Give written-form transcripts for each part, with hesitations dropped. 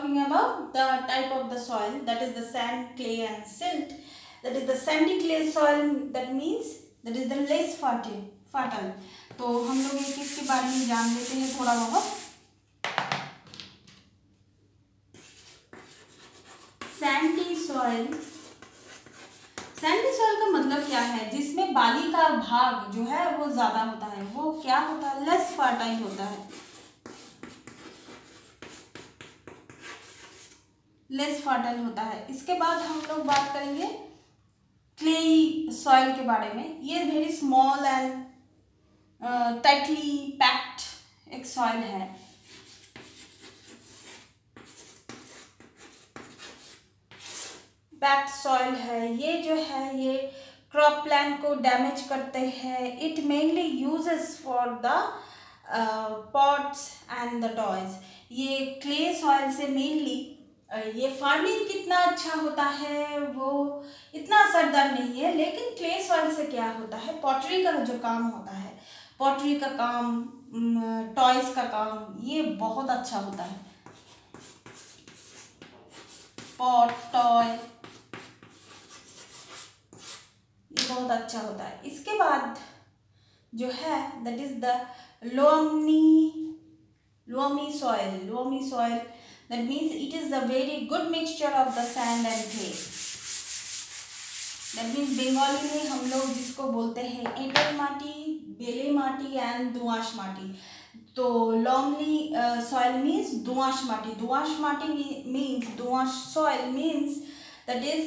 talking about the type of the soil, that is the sand, clay and silt. That is the sandy clay soil, that means that is the less fertile. तो हम लोग एक एक के बारे में जान लेते हैं थोड़ा बहुत. Sandy soil. सैंडी सॉइल का मतलब क्या है? जिसमें बाली का भाग जो है वो ज्यादा होता है. वो क्या होता है? लेस फर्टाइल होता है. लेस फर्टाइल होता है. इसके बाद हम लोग बात करेंगे क्लेई सॉइल के बारे में. ये very small and tightly packed एक सॉइल है. पैक्ड सॉइल है. ये जो है ये क्रॉप प्लांट को डैमेज करते हैं. It mainly uses for the pots and the toys. ये क्ले सॉइल से मेनली ये फार्मिंग कितना अच्छा होता है वो इतना असरदार नहीं है, लेकिन क्ले सॉइल से क्या होता है, पॉटरी का जो काम होता है, पॉटरी का काम, टॉयज का काम, ये बहुत अच्छा होता है. पॉट, टॉय, ये बहुत अच्छा होता है. इसके बाद जो है that is the loamy soil. That means it is a very good mixture of the sand and clay. That means Bengali में हम लोग जिसको बोलते हैं एंटल माटी, बेले माटी एंड दुआश माटी. तो लोमी सॉइल मीन्स दुआश माटी. दुआश माटी मीन्स, दुआश soil means that is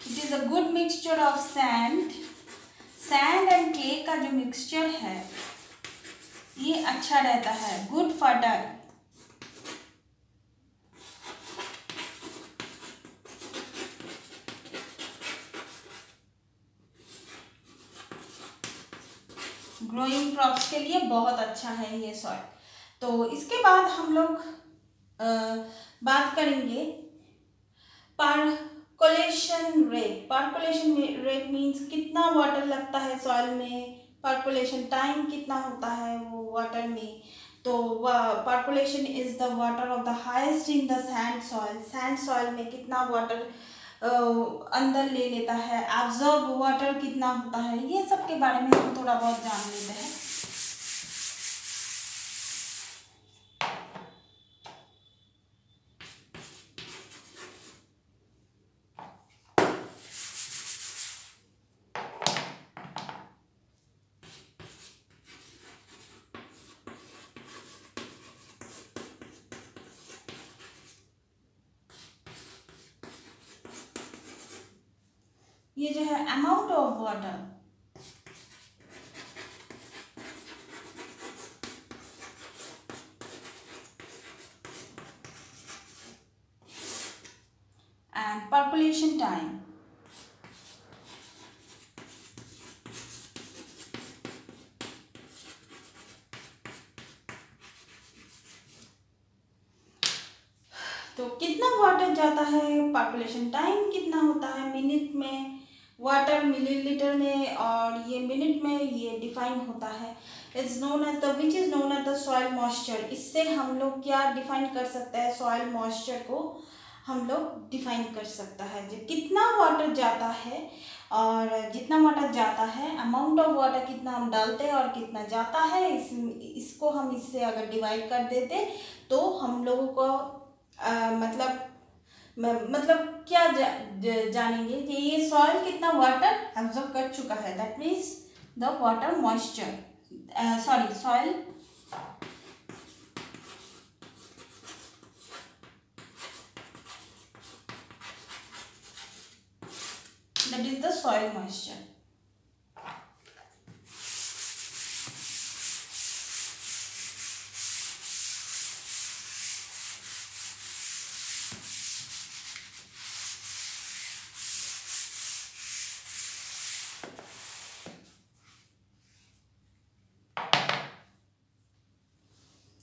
it is a good mixture of sand and clay का जो मिक्सचर है ये अच्छा रहता है. Good fertile. ग्रोइंग क्रॉप्स के लिए बहुत अच्छा है ये सॉइल. तो इसके बाद हम लोग बात करेंगे percolation rate. Percolation rate means कितना वाटर लगता है सॉइल में, पर्कोलेशन टाइम कितना होता है वो वाटर में. तो percolation is the water of the highest in the sand soil. Sand soil में कितना वाटर अंदर ले लेता है, एब्जॉर्ब वाटर कितना होता है, ये सब के बारे में हम थोड़ा बहुत जान लेते हैं. ये जो है amount of water, and percolation time. तो कितना वाटर जाता है, पर्कोलेशन टाइम कितना होता है, मिनट में, वाटर मिलीलीटर में, और ये मिनट में ये डिफाइन होता है. It's known as the which is known as the soil moisture. इससे हम लोग क्या डिफाइन कर सकते हैं, सॉइल मॉइस्चर को हम लोग डिफाइन कर सकता है जो कितना वाटर जाता है, और जितना वाटर जाता है, अमाउंट ऑफ वाटर कितना हम डालते हैं और कितना जाता है, इसको हम इससे अगर डिवाइड कर देते तो हम लोगों को मतलब क्या जानेंगे कि ये सॉइल कितना वाटर एब्जॉर्ब कर चुका है. That means the water moisture, sorry soil, that is the soil moisture.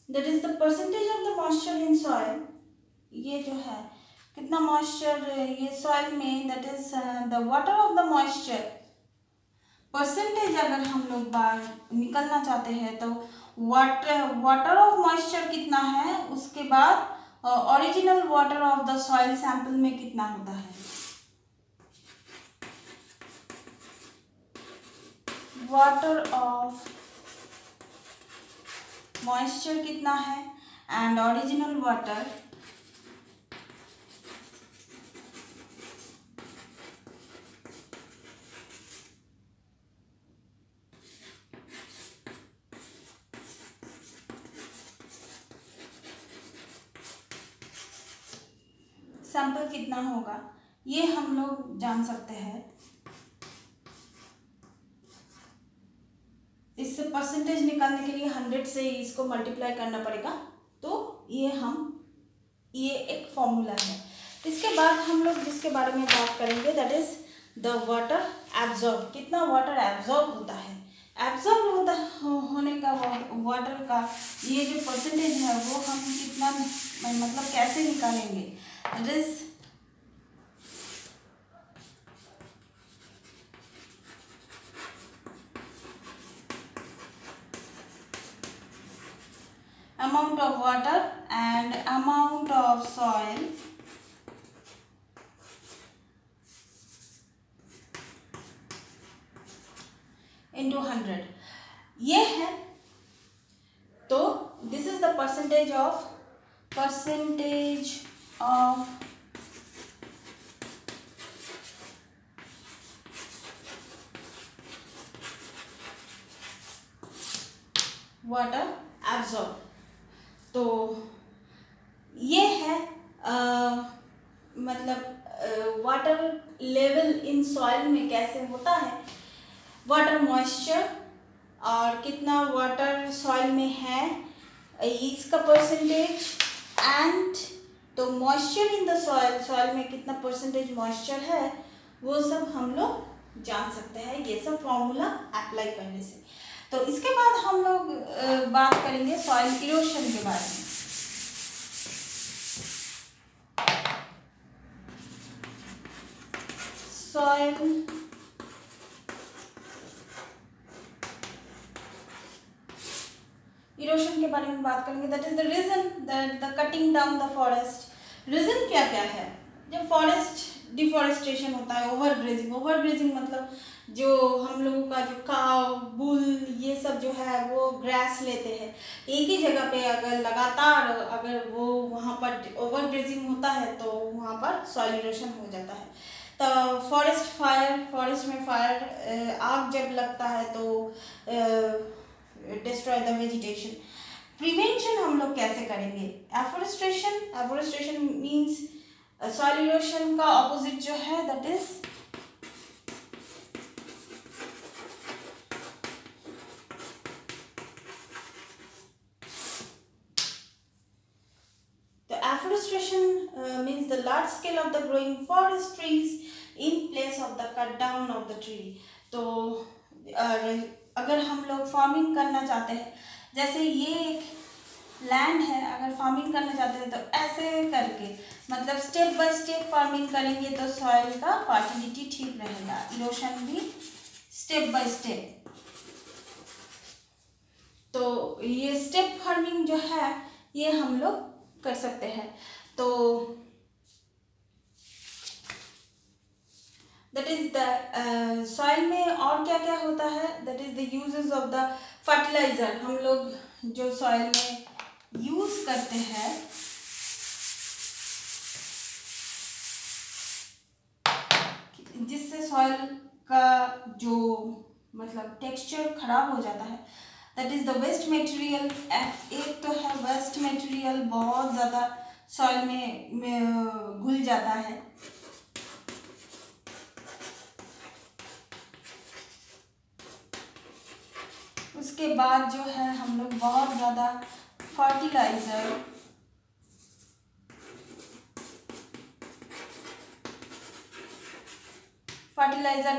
That is the percentage of the moisture in soil. ये जो है कितना मॉइस्चर ये सॉइल में, that is the water of the moisture. Percentage अगर हम लोग बार निकलना चाहते हैं तो वाटर ऑफ मॉइस्चर कितना है, उसके बाद original water of the soil sample में कितना होता है। वाटर ऑफ मॉइस्चर कितना है एंड ओरिजिनल वाटर सैंपल कितना होगा, ये हम लोग जान सकते हैं। इससे परसेंटेज निकालने के लिए 100 से इसको मल्टीप्लाई करना पड़ेगा, तो ये एक फॉर्मूला है। इसके बाद हम लोग जिसके बारे में बात करेंगे that is the water absorb, कितना वाटर एब्जॉर्ब होता है। एब्जॉर्ब होने का वाटर का ये जो परसेंटेज है वो हम कितना मतलब कैसे निकालेंगे, that is amount of water and amount of soil into 100 ये है। तो this is the percentage of water absorb. तो ये है मतलब वाटर लेवल इन सॉइल में कैसे होता है, वाटर मॉइस्चर और कितना वाटर सॉइल में है इसका परसेंटेज, एंड तो मॉइस्चर इन द सॉइल में कितना परसेंटेज मॉइस्चर है वो सब हम लोग जान सकते हैं ये सब फॉर्मूला अप्लाई करने से। तो इसके बाद हम लोग बात करेंगे सॉइल इरोशन के बारे में। सॉइल इरोशन के बारे में बात करेंगे, that is the reason that the cutting down the forest. Reason क्या क्या है, जब फॉरेस्ट डिफॉरेस्टेशन होता है, ओवरग्रेजिंग मतलब जो हम लोगों का जो काव बुल ये सब जो है वो ग्रास लेते हैं एक ही जगह पे, अगर लगातार अगर वो वहाँ पर ओवरग्रेजिंग होता है तो वहाँ पर सॉइल इरोशन हो जाता है। तो फॉरेस्ट में फायर आग जब लगता है तो डिस्ट्रॉय द वेजिटेशन। प्रिवेंशन हम लोग कैसे करेंगे, एफोरेस्टेशन मीन्स सॉइल इरोशन का ऑपोजिट जो है that is afforestation means the large scale of the growing forest trees in place of the cut down of the tree। तो अगर हम लोग फार्मिंग करना चाहते हैं, जैसे ये एक लैंड है, अगर फार्मिंग करना चाहते हैं तो ऐसे करके मतलब स्टेप बाय स्टेप फार्मिंग करेंगे तो सॉइल का फर्टिलिटी ठीक रहेगा, इरोशन भी स्टेप बाय स्टेप। तो ये स्टेप फार्मिंग जो है ये हम लोग कर सकते हैं। तो दैट इज द सॉइल में और क्या क्या होता है, that is the uses of the fertiliser. हम लोग जो सॉइल में यूज करते हैं जिससे सॉइल का जो मतलब टेक्सचर खराब हो जाता है, that is the waste material. एक तो है वेस्ट मटेरियल बहुत ज़्यादा सॉइल में घुल जाता है, उसके बाद जो है हम लोग बहुत ज़्यादा फर्टिलाइज़र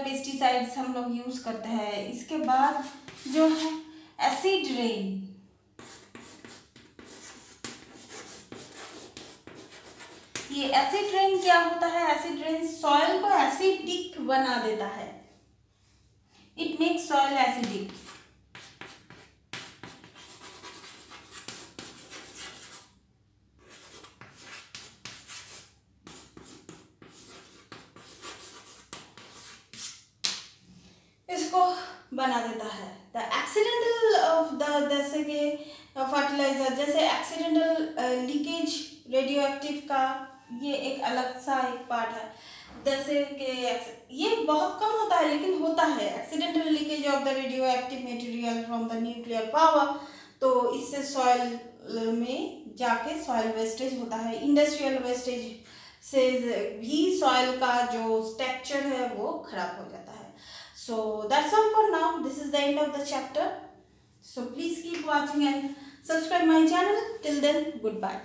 पेस्टिसाइड्स हम लोग यूज़ करते हैं। इसके बाद जो है एसिड रेन, ये एसिड रेन क्या होता है, एसिड रेन सॉइल को एसिडिक बना देता है। It makes soil acidic. इसको बना देता है। द एक्सीडेंटल ऑफ द, जैसे कि फर्टिलाइजर, जैसे एक्सीडेंटल लीकेज रेडियो एक्टिव का ये एक अलग सा एक पार्ट है। जैसे कि ये बहुत कम होता है लेकिन होता है, accidental leakage of the radio active material from the nuclear power. तो इससे सॉइल में जाके सॉइल वेस्टेज होता है। इंडस्ट्रियल वेस्टेज से भी सॉइल का जो स्ट्रक्चर है वो खराब हो जाता है। So that's all for now. This is the end of the chapter. So please keep watching and subscribe my channel. Till then, goodbye.